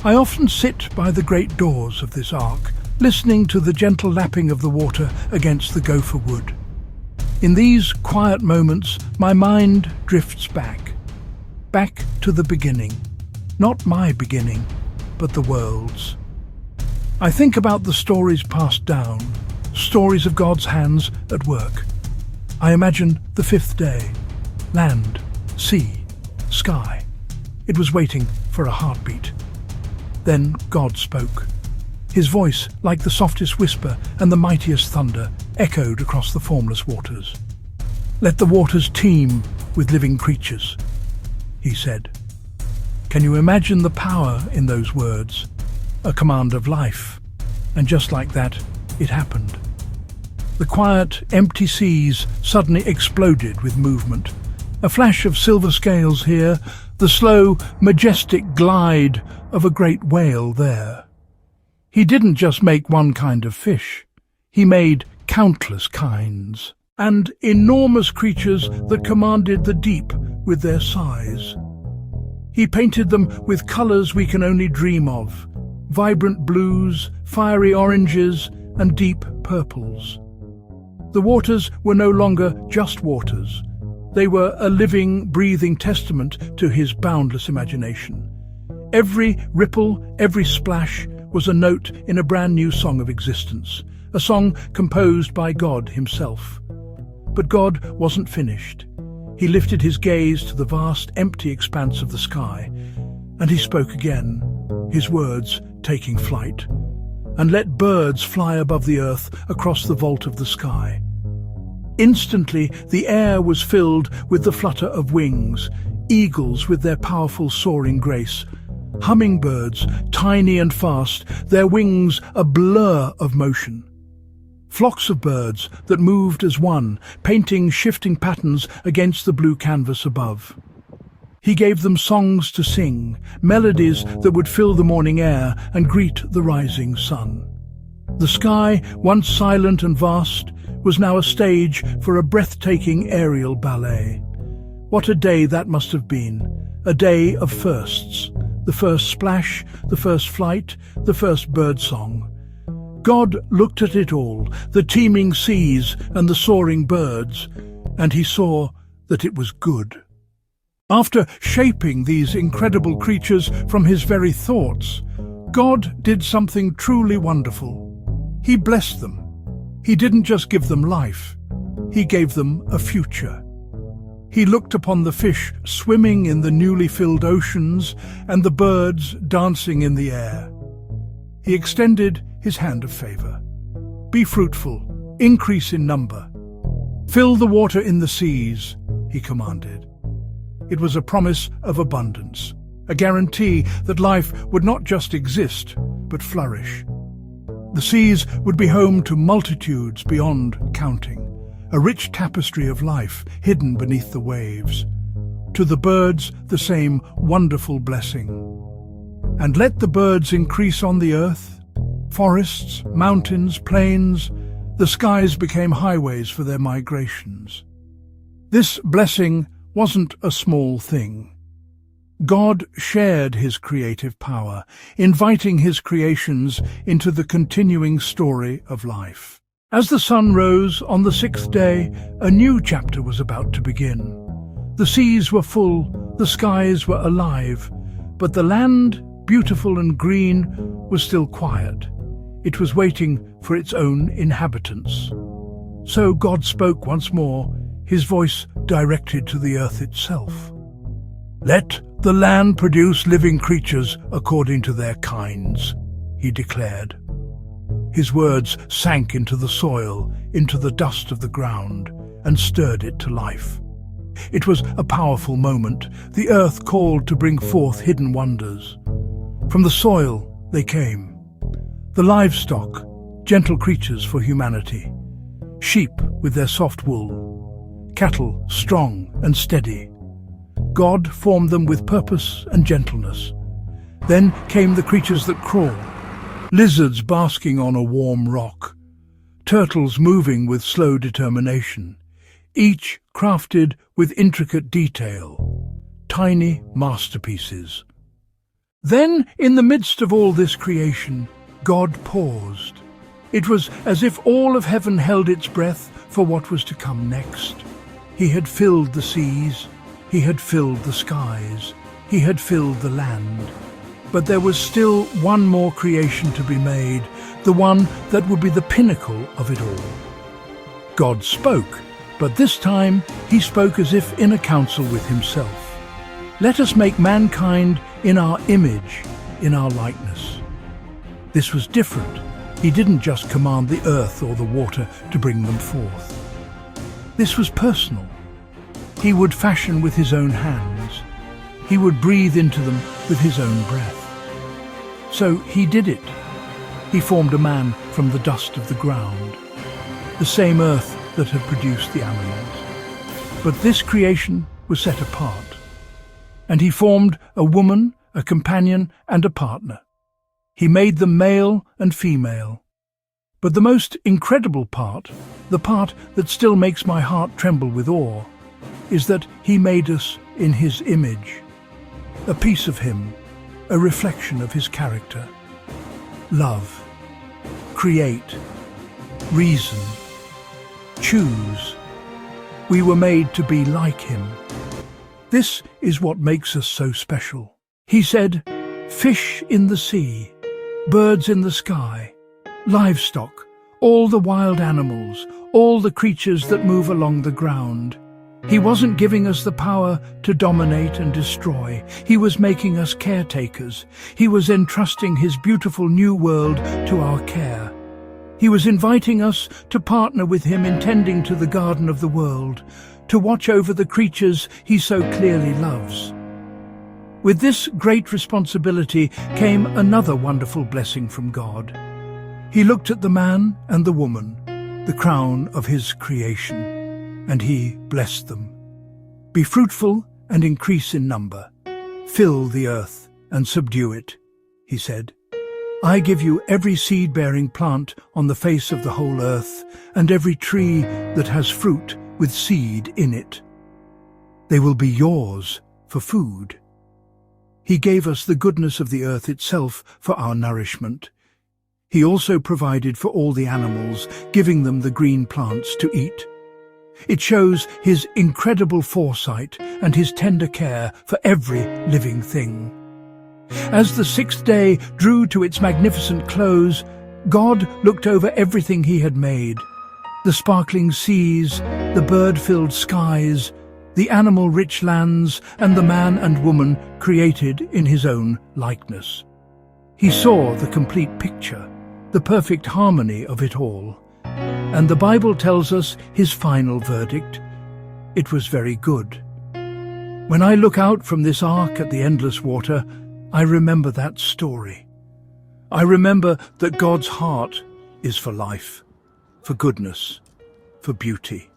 I often sit by the great doors of this ark, listening to the gentle lapping of the water against the gopher wood. In these quiet moments, my mind drifts back to the beginning. Not my beginning, but the world's. I think about the stories passed down, stories of God's hands at work. I imagine the fifth day, land, sea, sky. It was waiting for a heartbeat. Then God spoke. His voice, like the softest whisper and the mightiest thunder, echoed across the formless waters. "Let the waters teem with living creatures," he said. Can you imagine the power in those words? A command of life. And just like that, it happened. The quiet, empty seas suddenly exploded with movement. A flash of silver scales here, the slow, majestic glide of a great whale there. He didn't just make one kind of fish. He made countless kinds, and enormous creatures that commanded the deep with their size. He painted them with colours we can only dream of, vibrant blues, fiery oranges, and deep purples. The waters were no longer just waters. They were a living, breathing testament to his boundless imagination. Every ripple, every splash was a note in a brand new song of existence, a song composed by God himself. But God wasn't finished. He lifted his gaze to the vast, empty expanse of the sky, and he spoke again, his words taking flight. "And let birds fly above the earth across the vault of the sky." Instantly, the air was filled with the flutter of wings, eagles with their powerful soaring grace, hummingbirds, tiny and fast, their wings a blur of motion. Flocks of birds that moved as one, painting shifting patterns against the blue canvas above. He gave them songs to sing, melodies that would fill the morning air and greet the rising sun. The sky, once silent and vast, was now a stage for a breathtaking aerial ballet. What a day that must have been, a day of firsts. The first splash, the first flight, the first birdsong. God looked at it all, the teeming seas and the soaring birds, and he saw that it was good. After shaping these incredible creatures from his very thoughts, God did something truly wonderful. He blessed them. He didn't just give them life, he gave them a future. He looked upon the fish swimming in the newly filled oceans and the birds dancing in the air. He extended his hand of favor. "Be fruitful, increase in number. Fill the water in the seas," he commanded. It was a promise of abundance, a guarantee that life would not just exist, but flourish. The seas would be home to multitudes beyond counting, a rich tapestry of life hidden beneath the waves. To the birds, the same wonderful blessing. "And let the birds increase on the earth. Forests, mountains, plains, the skies became highways for their migrations." This blessing wasn't a small thing. God shared his creative power, inviting his creations into the continuing story of life. As the sun rose on the sixth day, a new chapter was about to begin. The seas were full, the skies were alive, but the land, beautiful and green, was still quiet. It was waiting for its own inhabitants. So God spoke once more, his voice directed to the earth itself. "Let the land produce living creatures according to their kinds," he declared. His words sank into the soil, into the dust of the ground, and stirred it to life. It was a powerful moment. The earth called to bring forth hidden wonders. From the soil they came. The livestock, gentle creatures for humanity. Sheep with their soft wool. Cattle strong and steady. God formed them with purpose and gentleness. Then came the creatures that crawl. Lizards basking on a warm rock. Turtles moving with slow determination. Each crafted with intricate detail. Tiny masterpieces. Then, in the midst of all this creation, God paused. It was as if all of heaven held its breath for what was to come next. He had filled the seas, he had filled the skies, he had filled the land. But there was still one more creation to be made, the one that would be the pinnacle of it all. God spoke, but this time he spoke as if in a council with himself. Let us make mankind in our image, in our likeness. This was different. He didn't just command the earth or the water to bring them forth. This was personal. He would fashion with his own hands. He would breathe into them with his own breath. So he did it. He formed a man from the dust of the ground, the same earth that had produced the animals. But this creation was set apart, and he formed a woman, a companion, and a partner. He made them male and female. But the most incredible part, the part that still makes my heart tremble with awe, is that he made us in his image, a piece of him, a reflection of his character. Love, create, reason, choose. We were made to be like him. This is what makes us so special. He said, fish in the sea, birds in the sky, livestock, all the wild animals, all the creatures that move along the ground. He wasn't giving us the power to dominate and destroy. He was making us caretakers. He was entrusting his beautiful new world to our care. He was inviting us to partner with him in tending to the garden of the world, to watch over the creatures he so clearly loves. With this great responsibility came another wonderful blessing from God. He looked at the man and the woman, the crown of his creation, and he blessed them. Be fruitful and increase in number. Fill the earth and subdue it, he said. I give you every seed-bearing plant on the face of the whole earth, and every tree that has fruit with seed in it. They will be yours for food. He gave us the goodness of the earth itself for our nourishment. He also provided for all the animals, giving them the green plants to eat. It shows his incredible foresight and his tender care for every living thing. As the sixth day drew to its magnificent close, God looked over everything he had made: the sparkling seas, the bird-filled skies, the animal-rich lands, and the man and woman created in his own likeness. He saw the complete picture, the perfect harmony of it all. And the Bible tells us his final verdict: it was very good. When I look out from this ark at the endless water, I remember that story. I remember that God's heart is for life, for goodness, for beauty.